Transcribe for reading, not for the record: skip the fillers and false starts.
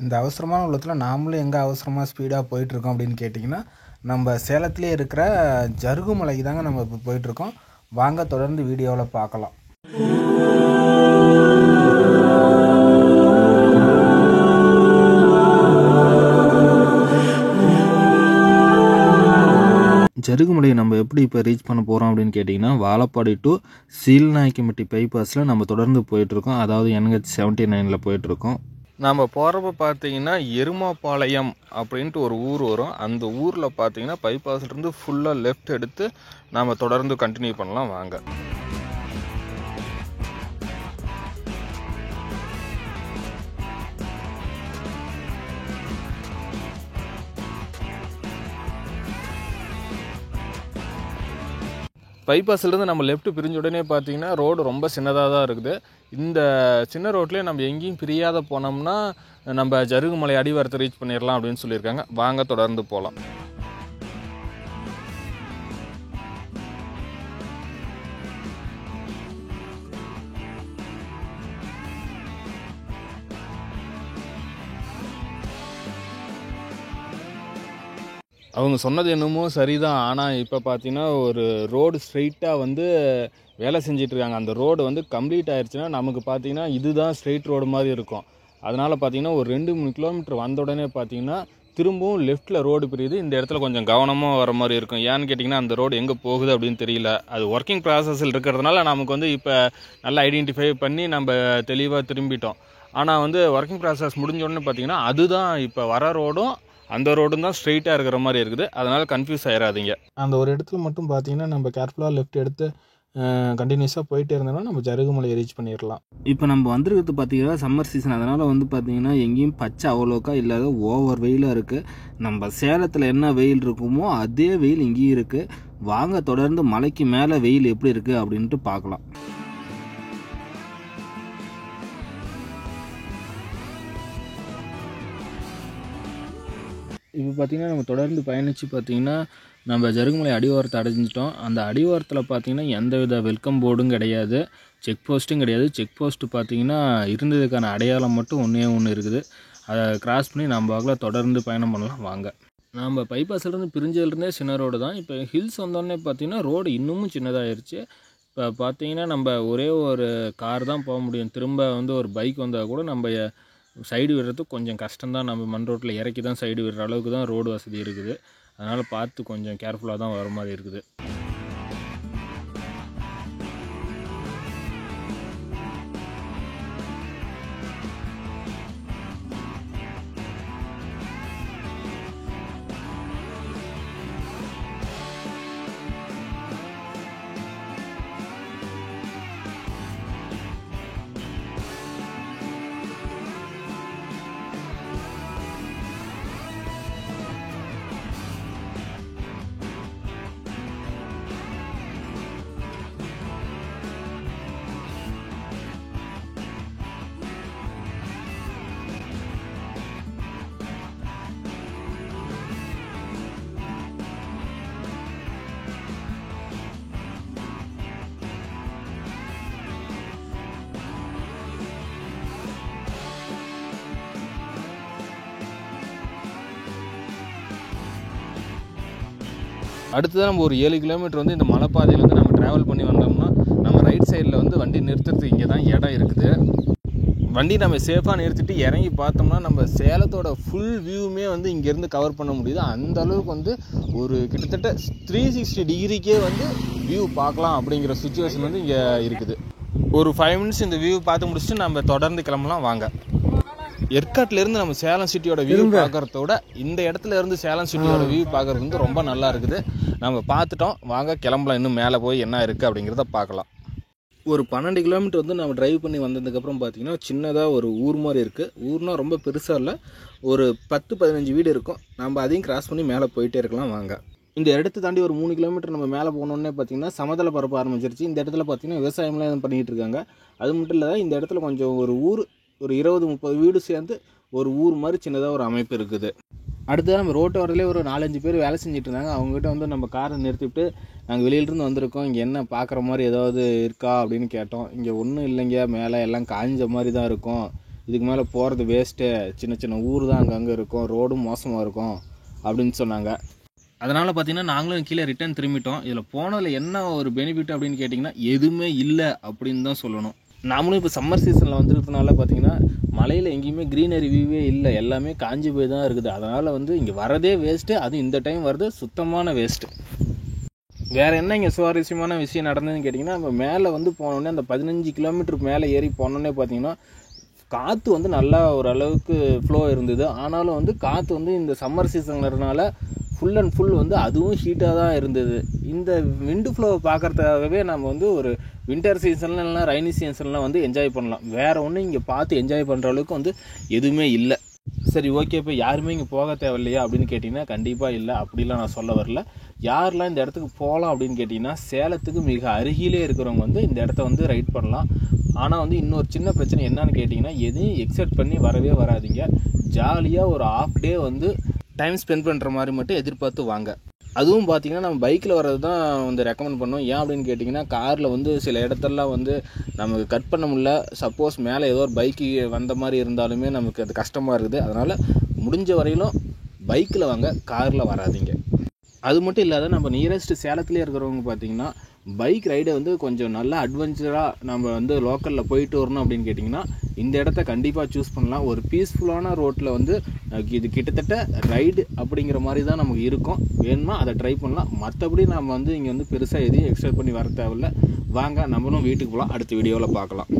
இந்த அவசரமான உலகத்தில் நாமளும் எங்கே அவசரமாக ஸ்பீடாக போயிட்டுருக்கோம் அப்படின்னு கேட்டிங்கன்னா, நம்ம சேலத்திலே இருக்கிற ஜருகுமலைக்கு தாங்க நம்ம இப்போ போயிட்டுருக்கோம். வாங்க தொடர்ந்து வீடியோவில் பார்க்கலாம். ஜருகுமலையை நம்ம எப்படி இப்போ ரீச் பண்ண போகிறோம் அப்படின்னு கேட்டிங்கன்னா, வாழப்பாடி டு சீல்நாயக்கம்பட்டி பைபாஸில் நம்ம தொடர்ந்து போயிட்டுருக்கோம். அதாவது NH 79 போயிட்டுருக்கோம். நம்ம போகிறப்ப பார்த்தீங்கன்னா எருமாபாளையம் அப்படின்ட்டு ஒரு ஊர் வரும். அந்த ஊரில் பார்த்தீங்கன்னா பைபாஸ்லேருந்து ஃபுல்லாக லெஃப்ட் எடுத்து நம்ம தொடர்ந்து கண்டினியூ பண்ணலாம் வாங்க. பைபாஸ்லேருந்து நம்ம லெஃப்ட் பிரிஞ்ச உடனே பார்த்தீங்கன்னா ரோடு ரொம்ப சின்னதாக தான் இருக்குது. இந்த சின்ன ரோட்லேயே நம்ம எங்கேயும் பிரியாத போனோம்னா நம்ம ஜருகுமலை அடிவாரத்தை ரீச் பண்ணிடலாம் அப்படின்னு சொல்லியிருக்காங்க. வாங்க தொடர்ந்து போகலாம். அவங்க சொன்னது என்னமோ சரிதான். ஆனால் இப்போ பார்த்தீங்கன்னா ஒரு ரோடு ஸ்ட்ரெயிட்டாக வந்து வேலை செஞ்சிட்ருக்காங்க. அந்த ரோடு வந்து கம்ப்ளீட் ஆயிடுச்சுன்னா நமக்கு பார்த்தீங்கன்னா இதுதான் ஸ்ட்ரெயிட் ரோடு மாதிரி இருக்கும். அதனால் பார்த்தீங்கன்னா ஒரு 2-3 கிலோமீட்டர் வந்த உடனே பார்த்தீங்கன்னா திரும்பவும் லெஃப்ட்டில் ரோடு பிரியுது. இந்த இடத்துல கொஞ்சம் கவனமாக வர மாதிரி இருக்கும். ஏன்னு கேட்டிங்கன்னா அந்த ரோடு எங்கே போகுது அப்படின்னு தெரியல. அது ஒர்க்கிங் ப்ராசஸில் இருக்கிறதுனால நமக்கு வந்து இப்போ நல்லா ஐடென்டிஃபை பண்ணி நம்ம தெளிவாக திரும்பிட்டோம். ஆனால் வந்து ஒர்க்கிங் ப்ராசஸ் முடிஞ்ச உடனே பார்த்தீங்கன்னா அதுதான் இப்போ வர ரோடும் அந்த ரோடும் தான் ஸ்ட்ரெயிட்டாக இருக்கிற மாதிரி இருக்குது. அதனால் கன்ஃபியூஸ் ஆகிடாதீங்க. அந்த ஒரு இடத்துல மட்டும் பார்த்தீங்கன்னா நம்ம கேர்ஃபுல்லாக லெஃப்ட் எடுத்து கண்டினியூஸாக போயிட்டே இருந்தோம்னா நம்ம ஜருகுமலையை ரீச் பண்ணிடலாம். இப்போ நம்ம வந்துருக்கிறது பார்த்தீங்கன்னா சம்மர் சீசன். அதனால் வந்து பார்த்தீங்கன்னா எங்கேயும் பச்சை அவ்வளோக்கா இல்லாத ஓவர் வெயிலாக இருக்குது. நம்ம சேலத்தில் என்ன வெயில் இருக்குமோ அதே வெயில் இங்கேயும் இருக்குது. வாங்க தொடர்ந்து மலைக்கு மேலே வெயில் எப்படி இருக்குது அப்படின்ட்டு பார்க்கலாம். இப்போ பார்த்திங்கன்னா நம்ம தொடர்ந்து பயணித்து பார்த்திங்கன்னா நம்ம ஜருகுமலை அடிவாரத்தை அடைஞ்சிட்டோம். அந்த அடிவாரத்தில் பார்த்திங்கன்னா எந்தவித வெல்கம் போர்டும் கிடையாது, செக் போஸ்ட்டும் கிடையாது. செக் போஸ்ட்டு பார்த்திங்கன்னா இருந்ததுக்கான அடையாளம் மட்டும் ஒன்று இருக்குது. அதை கிராஸ் பண்ணி நம்ம வாக்கில் தொடர்ந்து பயணம் பண்ணலாம் வாங்க. நம்ம பைபாஸ்லேருந்து பிரிஞ்சதுலேருந்தே சின்ன ரோடு தான். இப்போ ஹில்ஸ் வந்தோடனே பார்த்திங்கன்னா ரோடு இன்னமும் சின்னதாகிருச்சு. இப்போ பார்த்திங்கன்னா நம்ம ஒரே ஒரு கார் தான் போக முடியும். திரும்ப வந்து ஒரு பைக் வந்தால் கூட நம்ம சைடு விடுறதுக்கு கொஞ்சம் கஷ்டம்தான். நம்ம மண் ரோட்டில் இறக்கி தான் சைடு விடுற அளவுக்கு தான் ரோடு வசதி இருக்குது. அதனால் பார்த்து கொஞ்சம் கேர்ஃபுல்லாக தான் வர மாதிரி இருக்குது. அடுத்ததான் நம்ம ஒரு 7 கிலோமீட்டர் வந்து இந்த மலைப்பாதையில் வந்து நம்ம ட்ராவல் பண்ணி வந்தோம்னா நம்ம ரைட் சைடில் வந்து வண்டி நிறுத்துறதுக்கு இங்கே தான் இடம் இருக்குது. வண்டி நம்ம சேஃபாக நிறுத்திட்டு இறங்கி பார்த்தோம்னா நம்ம சேலத்தோட ஃபுல் வியூவுமே வந்து இங்கேருந்து கவர் பண்ண முடியுது. அந்த அளவுக்கு வந்து ஒரு கிட்டத்தட்ட 360 டிகிரிக்கே வந்து வியூ பார்க்கலாம் அப்படிங்கிற சுச்சுவேஷன் வந்து இங்கே இருக்குது. ஒரு 5 மினிட்ஸ் இந்த வியூ பார்த்து முடிச்சுட்டு நம்ம தொடர்ந்து கிளம்பலாம் வாங்க. ஏற்காட்டிலேருந்து நம்ம சேலம் சிட்டியோட வியூ பார்க்குறதோட இந்த இடத்துல இருந்து சேலம் சிட்டியோட வியூ பார்க்குறது வந்து ரொம்ப நல்லா இருக்குது. நம்ம பார்த்துட்டோம் வாங்க கிளம்பலாம். இன்னும் மேலே போய் என்ன இருக்குது அப்படிங்கிறத பார்க்கலாம். ஒரு 12 கிலோமீட்டர் வந்து நம்ம டிரைவ் பண்ணி வந்ததுக்கப்புறம் பார்த்திங்கன்னா சின்னதாக ஒரு ஊர் மாதிரி இருக்குது. ஊர்னால் ரொம்ப பெருசாக இல்லை, ஒரு 10-15 வீடு இருக்கும். நம்ம அதையும் கிராஸ் பண்ணி மேலே போயிட்டே இருக்கலாம் வாங்க. இந்த இடத்த தாண்டி ஒரு 3 கிலோமீட்டர் நம்ம மேலே போனோன்னே பார்த்திங்கன்னா சமதள பரப்பு ஆரம்பிச்சிருச்சு. இந்த இடத்துல பார்த்திங்கன்னா விவசாயம்லாம் எதுவும் பண்ணிகிட்டு இருக்காங்க. அது மட்டும் இல்லை, இந்த இடத்துல கொஞ்சம் ஒரு ஊர் ஒரு 20-30 வீடு சேர்ந்து ஒரு ஊர் மாதிரி சின்னதாக ஒரு அமைப்பு இருக்குது. அடுத்தது நம்ம ரோட்டு வரதுலேயே ஒரு 4-5 பேர் வேலை செஞ்சுட்டு இருந்தாங்க. அவங்ககிட்ட வந்து நம்ம காரை நிறுத்திவிட்டு நாங்கள் வெளியிலேருந்து வந்திருக்கோம், இங்கே என்ன பார்க்குற மாதிரி ஏதாவது இருக்கா அப்படின்னு கேட்டோம். இங்கே ஒன்றும் இல்லைங்க, மேலே எல்லாம் காஞ்ச மாதிரி தான் இருக்கும், இதுக்கு மேலே போகிறது வேஸ்ட்டு, சின்ன சின்ன ஊர் தான் அங்கங்கே இருக்கும், ரோடும் மோசமாக இருக்கும் அப்படின்னு சொன்னாங்க. அதனால் பார்த்திங்கன்னா நாங்களும் கீழே ரிட்டர்ன் திரும்பிட்டோம். இதில் போனதில் என்ன ஒரு பெனிஃபிட் அப்படின்னு கேட்டிங்கன்னா எதுவுமே இல்லை அப்படின்னு தான் சொல்லணும். நாமளும் இப்போ சம்மர் சீசனில் வந்துருக்கிறதுனால பார்த்திங்கன்னா மலையில் எங்கேயுமே க்ரீனரி வியூவே இல்லை, எல்லாமே காஞ்சி போய் தான் இருக்குது. அதனால் வந்து இங்கே வரதே வேஸ்ட்டு, அதுவும் இந்த டைம் வருது சுத்தமான வேஸ்ட்டு. வேறு என்ன இங்கே சுவாரஸ்யமான விஷயம் நடந்ததுன்னு கேட்டிங்கன்னா, நம்ம மேலே வந்து போனோடனே அந்த 15 கிலோமீட்டருக்கு மேலே ஏறி போனோடனே பார்த்திங்கன்னா காற்று வந்து நல்லா ஓரளவுக்கு ஃப்ளோ இருந்தது. ஆனாலும் வந்து காற்று வந்து இந்த சம்மர் சீசன்கிறதுனால ஃபுல் அண்ட் ஃபுல் வந்து அதுவும் ஹீட்டாக தான் இருந்தது. இந்த விண்டு ஃப்ளோவை பார்க்குறதுக்காகவே நம்ம வந்து ஒரு வின்டர் சீசன்லாம் இல்லைனா ரைனி சீசன்லாம் வந்து என்ஜாய் பண்ணலாம். வேறு ஒன்றும் இங்கே பார்த்து என்ஜாய் பண்ணுற அளவுக்கு வந்து எதுவுமே இல்லை. சரி, ஓகே, இப்போ யாருமே இங்கே போக தேவையில்லையா அப்படின்னு கேட்டிங்கன்னா கண்டிப்பாக இல்லை, அப்படிலாம் நான் சொல்ல வரல. யாரெல்லாம் இந்த இடத்துக்கு போகலாம் அப்படின்னு கேட்டிங்கன்னா சேலத்துக்கு மிக அருகிலே இருக்கிறவங்க வந்து இந்த இடத்த வந்து ரைட் பண்ணலாம். ஆனால் வந்து இன்னொரு சின்ன பிரச்சனை என்னன்னு கேட்டிங்கன்னா எதையும் எக்ஸெப்ட் பண்ணி வரவே வராதிங்க. ஜாலியாக ஒரு ஆஃப் டே வந்து டைம் ஸ்பெண்ட் பண்ணுற மாதிரி மட்டும் எதிர்பார்த்து வாங்க. அதுவும் பார்த்திங்கன்னா நம்ம பைக்கில் வர்றது தான் வந்து ரெக்கமெண்ட் பண்ணோம். ஏன் அப்படின்னு கேட்டிங்கன்னா காரில் வந்து சில இடத்துலலாம் வந்து நமக்கு கட் பண்ண முடியல. சப்போஸ் மேலே ஏதோ ஒரு பைக்கு வந்த மாதிரி இருந்தாலுமே நமக்கு அது கஷ்டமாக இருக்குது. அதனால் முடிஞ்ச வரையிலும் பைக்கில் வாங்க, காரில் வராதிங்க. அது மட்டும் இல்லாத நம்ம நியரஸ்ட் சேலத்துலேயே இருக்கிறவங்க பார்த்திங்கன்னா பைக் ரைடை வந்து கொஞ்சம் நல்லா அட்வென்ச்சராக நம்ம வந்து லோக்கலில் போயிட்டு வரணும் அப்படின்னு கேட்டிங்கன்னா இந்த இடத்த கண்டிப்பாக சூஸ் பண்ணலாம். ஒரு பீஸ்ஃபுல்லான ரோட்டில் வந்து இது கிட்டத்தட்ட ரைடு அப்படிங்கிற மாதிரி தான் நமக்கு இருக்கும். வேணுமா அதை ட்ரை பண்ணலாம். மற்றபடி நம்ம வந்து இங்கே வந்து பெருசாக எதையும் எக்ஸ்பெக்ட் பண்ணி வர தேவையில்லை. வாங்க நம்மளும் வீட்டுக்கு போகலாம். அடுத்த வீடியோவில் பார்க்கலாம்.